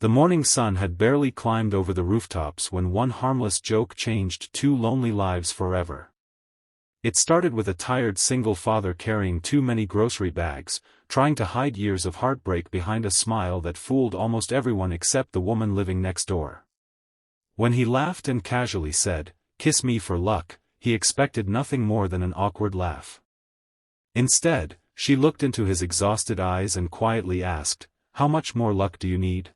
The morning sun had barely climbed over the rooftops when one harmless joke changed two lonely lives forever. It started with a tired single father carrying too many grocery bags, trying to hide years of heartbreak behind a smile that fooled almost everyone except the woman living next door. When he laughed and casually said, "Kiss me for luck," he expected nothing more than an awkward laugh. Instead, she looked into his exhausted eyes and quietly asked, "How much more luck do you need?"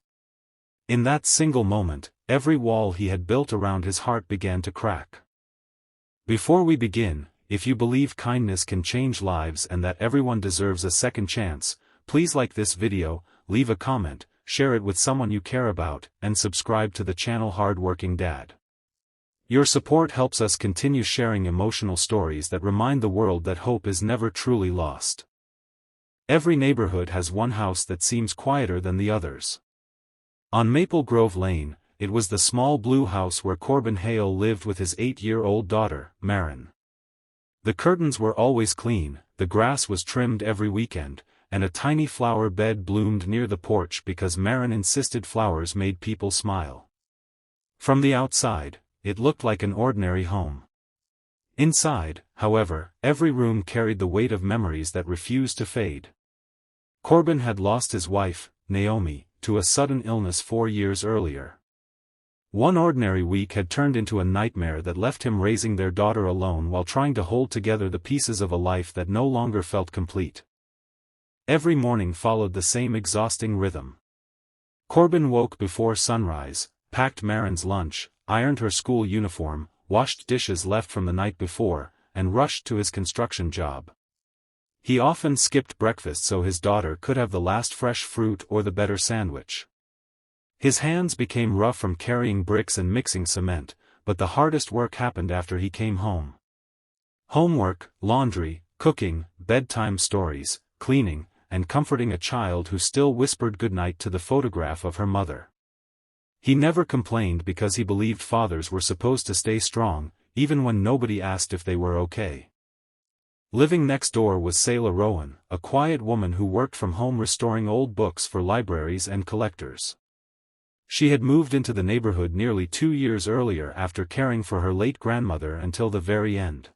In that single moment, every wall he had built around his heart began to crack. Before we begin, if you believe kindness can change lives and that everyone deserves a second chance, please like this video, leave a comment, share it with someone you care about, and subscribe to the channel Hardworking Dad. Your support helps us continue sharing emotional stories that remind the world that hope is never truly lost. Every neighborhood has one house that seems quieter than the others. On Maple Grove Lane, it was the small blue house where Corbin Hale lived with his 8-year-old daughter, Marin. The curtains were always clean, the grass was trimmed every weekend, and a tiny flower bed bloomed near the porch because Marin insisted flowers made people smile. From the outside, it looked like an ordinary home. Inside, however, every room carried the weight of memories that refused to fade. Corbin had lost his wife, Naomi, to a sudden illness 4 years earlier. One ordinary week had turned into a nightmare that left him raising their daughter alone while trying to hold together the pieces of a life that no longer felt complete. Every morning followed the same exhausting rhythm. Corbin woke before sunrise, packed Marin's lunch, ironed her school uniform, washed dishes left from the night before, and rushed to his construction job. He often skipped breakfast so his daughter could have the last fresh fruit or the better sandwich. His hands became rough from carrying bricks and mixing cement, but the hardest work happened after he came home. Homework, laundry, cooking, bedtime stories, cleaning, and comforting a child who still whispered goodnight to the photograph of her mother. He never complained because he believed fathers were supposed to stay strong, even when nobody asked if they were okay. Living next door was Selah Rowan, a quiet woman who worked from home restoring old books for libraries and collectors. She had moved into the neighborhood nearly 2 years earlier after caring for her late grandmother until the very end.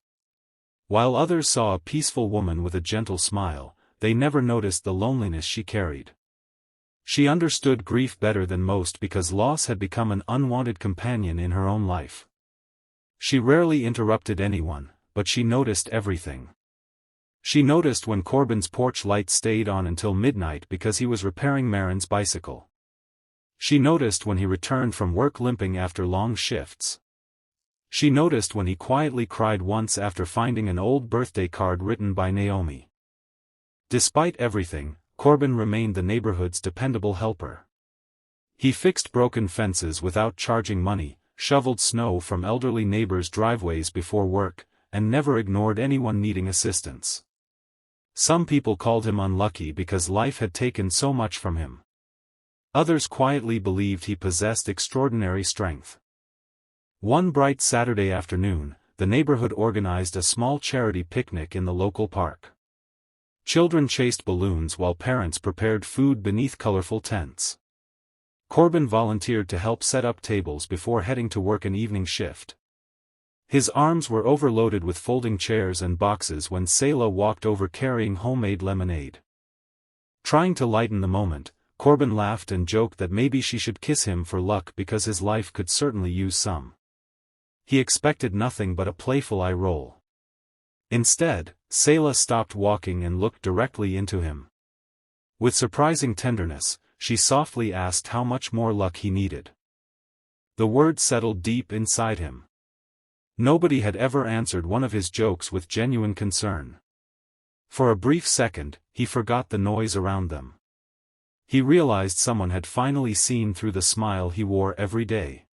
While others saw a peaceful woman with a gentle smile, they never noticed the loneliness she carried. She understood grief better than most because loss had become an unwanted companion in her own life. She rarely interrupted anyone, but she noticed everything. She noticed when Corbin's porch light stayed on until midnight because he was repairing Marin's bicycle. She noticed when he returned from work limping after long shifts. She noticed when he quietly cried once after finding an old birthday card written by Naomi. Despite everything, Corbin remained the neighborhood's dependable helper. He fixed broken fences without charging money, shoveled snow from elderly neighbors' driveways before work, and never ignored anyone needing assistance. Some people called him unlucky because life had taken so much from him. Others quietly believed he possessed extraordinary strength. One bright Saturday afternoon, the neighborhood organized a small charity picnic in the local park. Children chased balloons while parents prepared food beneath colorful tents. Corbin volunteered to help set up tables before heading to work an evening shift. His arms were overloaded with folding chairs and boxes when Selah walked over carrying homemade lemonade. Trying to lighten the moment, Corbin laughed and joked that maybe she should kiss him for luck because his life could certainly use some. He expected nothing but a playful eye roll. Instead, Selah stopped walking and looked directly into him. With surprising tenderness, she softly asked how much more luck he needed. The word settled deep inside him. Nobody had ever answered one of his jokes with genuine concern. For a brief second, he forgot the noise around them. He realized someone had finally seen through the smile he wore every day.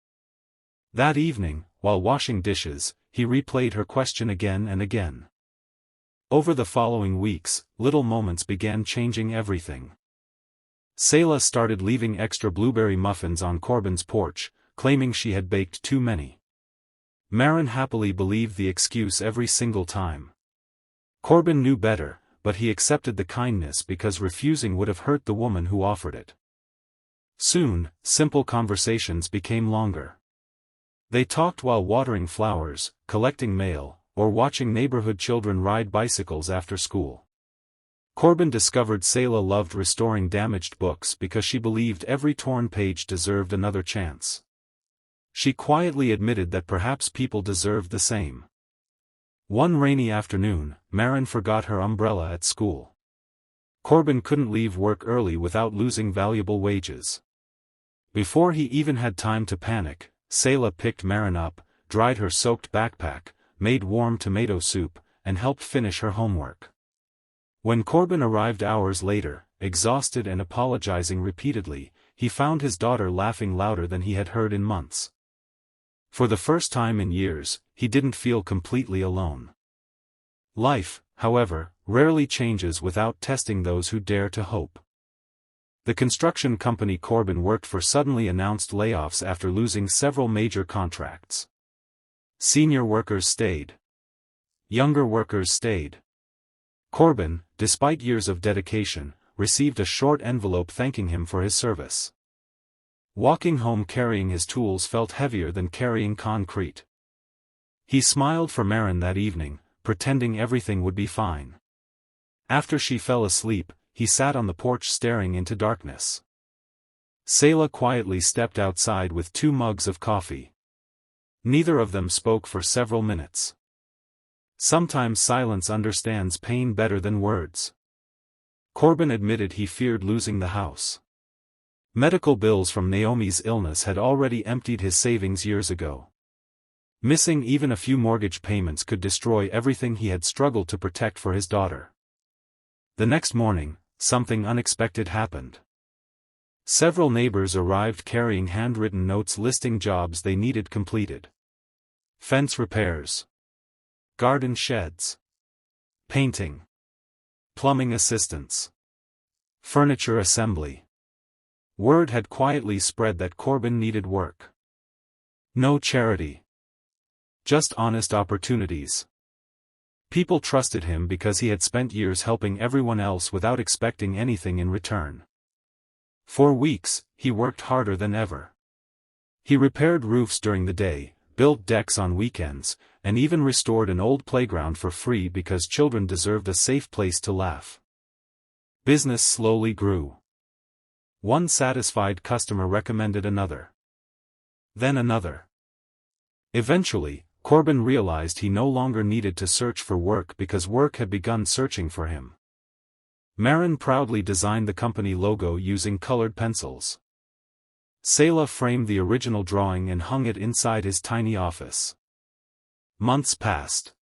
That evening, while washing dishes, he replayed her question again and again. Over the following weeks, little moments began changing everything. Selah started leaving extra blueberry muffins on Corbin's porch, claiming she had baked too many. Marin happily believed the excuse every single time. Corbin knew better, but he accepted the kindness because refusing would have hurt the woman who offered it. Soon, simple conversations became longer. They talked while watering flowers, collecting mail, or watching neighborhood children ride bicycles after school. Corbin discovered Selah loved restoring damaged books because she believed every torn page deserved another chance. She quietly admitted that perhaps people deserved the same. One rainy afternoon, Marin forgot her umbrella at school. Corbin couldn't leave work early without losing valuable wages. Before he even had time to panic, Selah picked Marin up, dried her soaked backpack, made warm tomato soup, and helped finish her homework. When Corbin arrived hours later, exhausted and apologizing repeatedly, he found his daughter laughing louder than he had heard in months. For the first time in years, he didn't feel completely alone. Life, however, rarely changes without testing those who dare to hope. The construction company Corbin worked for suddenly announced layoffs after losing several major contracts. Senior workers stayed. Younger workers stayed. Corbin, despite years of dedication, received a short envelope thanking him for his service. Walking home carrying his tools felt heavier than carrying concrete. He smiled for Marin that evening, pretending everything would be fine. After she fell asleep, he sat on the porch staring into darkness. Selah quietly stepped outside with 2 mugs of coffee. Neither of them spoke for several minutes. Sometimes silence understands pain better than words. Corbin admitted he feared losing the house. Medical bills from Naomi's illness had already emptied his savings years ago. Missing even a few mortgage payments could destroy everything he had struggled to protect for his daughter. The next morning, something unexpected happened. Several neighbors arrived carrying handwritten notes listing jobs they needed completed. Fence repairs. Garden sheds. Painting. Plumbing assistance. Furniture assembly. Word had quietly spread that Corbin needed work. No charity. Just honest opportunities. People trusted him because he had spent years helping everyone else without expecting anything in return. For weeks, he worked harder than ever. He repaired roofs during the day, built decks on weekends, and even restored an old playground for free because children deserved a safe place to laugh. Business slowly grew. One satisfied customer recommended another. Then another. Eventually, Corbin realized he no longer needed to search for work because work had begun searching for him. Marin proudly designed the company logo using colored pencils. Selah framed the original drawing and hung it inside his tiny office. Months passed.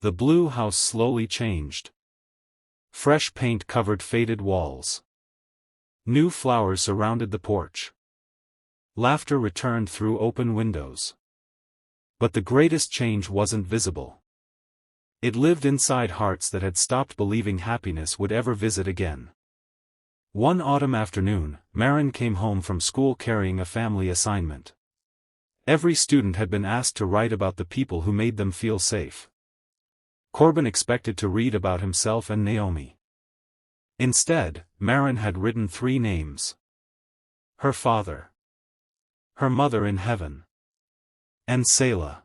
The blue house slowly changed. Fresh paint covered faded walls. New flowers surrounded the porch. Laughter returned through open windows. But the greatest change wasn't visible. It lived inside hearts that had stopped believing happiness would ever visit again. One autumn afternoon, Marin came home from school carrying a family assignment. Every student had been asked to write about the people who made them feel safe. Corbin expected to read about himself and Naomi. Instead, Marin had written 3 names. Her father. Her mother in heaven. And Selah.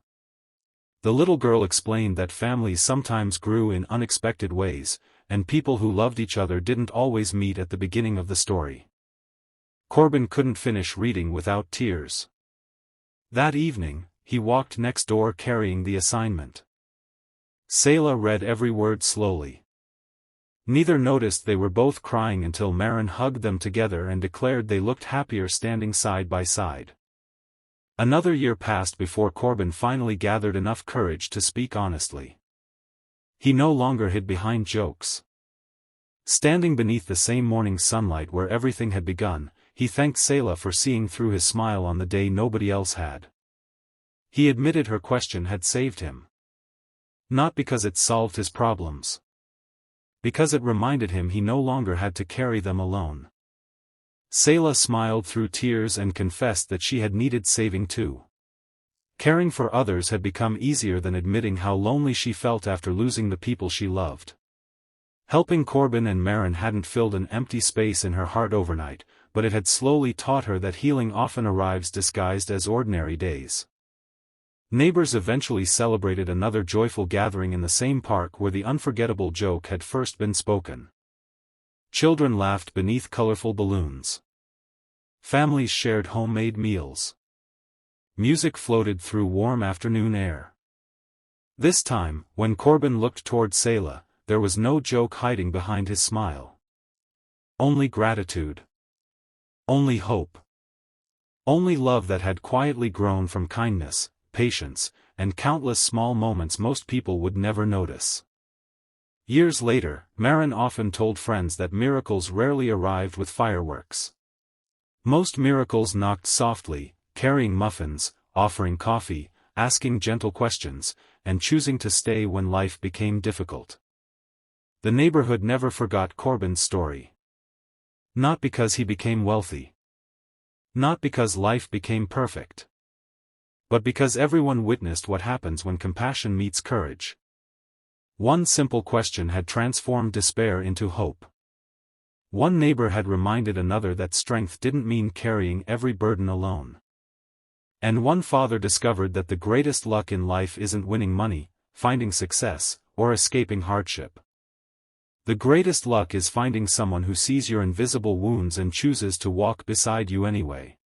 The little girl explained that families sometimes grew in unexpected ways, and people who loved each other didn't always meet at the beginning of the story. Corbin couldn't finish reading without tears. That evening, he walked next door carrying the assignment. Selah read every word slowly. Neither noticed they were both crying until Marin hugged them together and declared they looked happier standing side by side. Another year passed before Corbin finally gathered enough courage to speak honestly. He no longer hid behind jokes. Standing beneath the same morning sunlight where everything had begun, he thanked Selah for seeing through his smile on the day nobody else had. He admitted her question had saved him. Not because it solved his problems. Because it reminded him he no longer had to carry them alone. Selah smiled through tears and confessed that she had needed saving too. Caring for others had become easier than admitting how lonely she felt after losing the people she loved. Helping Corbin and Marin hadn't filled an empty space in her heart overnight, but it had slowly taught her that healing often arrives disguised as ordinary days. Neighbors eventually celebrated another joyful gathering in the same park where the unforgettable joke had first been spoken. Children laughed beneath colorful balloons. Families shared homemade meals. Music floated through warm afternoon air. This time, when Corbin looked toward Selah, there was no joke hiding behind his smile. Only gratitude. Only hope. Only love that had quietly grown from kindness, patience, and countless small moments most people would never notice. Years later, Marin often told friends that miracles rarely arrived with fireworks. Most miracles knocked softly, carrying muffins, offering coffee, asking gentle questions, and choosing to stay when life became difficult. The neighborhood never forgot Corbin's story. Not because he became wealthy. Not because life became perfect. But because everyone witnessed what happens when compassion meets courage. One simple question had transformed despair into hope. One neighbor had reminded another that strength didn't mean carrying every burden alone. And one father discovered that the greatest luck in life isn't winning money, finding success, or escaping hardship. The greatest luck is finding someone who sees your invisible wounds and chooses to walk beside you anyway.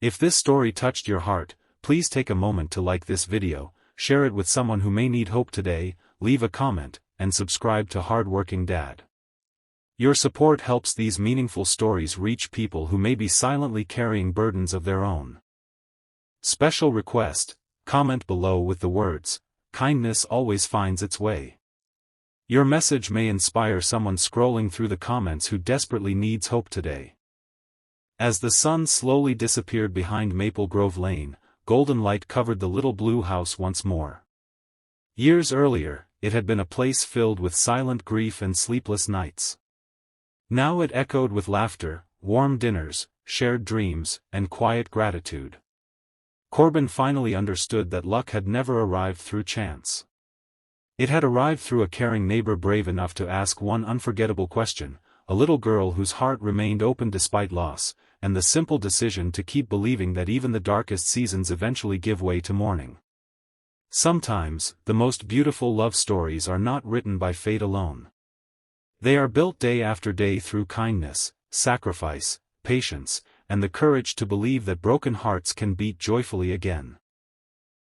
If this story touched your heart, please take a moment to like this video, share it with someone who may need hope today, leave a comment, and subscribe to Hardworking Dad. Your support helps these meaningful stories reach people who may be silently carrying burdens of their own. Special request: comment below with the words, "Kindness always finds its way." Your message may inspire someone scrolling through the comments who desperately needs hope today. As the sun slowly disappeared behind Maple Grove Lane, golden light covered the little blue house once more. Years earlier, it had been a place filled with silent grief and sleepless nights. Now it echoed with laughter, warm dinners, shared dreams, and quiet gratitude. Corbin finally understood that luck had never arrived through chance. It had arrived through a caring neighbor brave enough to ask one unforgettable question, a little girl whose heart remained open despite loss, and the simple decision to keep believing that even the darkest seasons eventually give way to morning. Sometimes, the most beautiful love stories are not written by fate alone. They are built day after day through kindness, sacrifice, patience, and the courage to believe that broken hearts can beat joyfully again.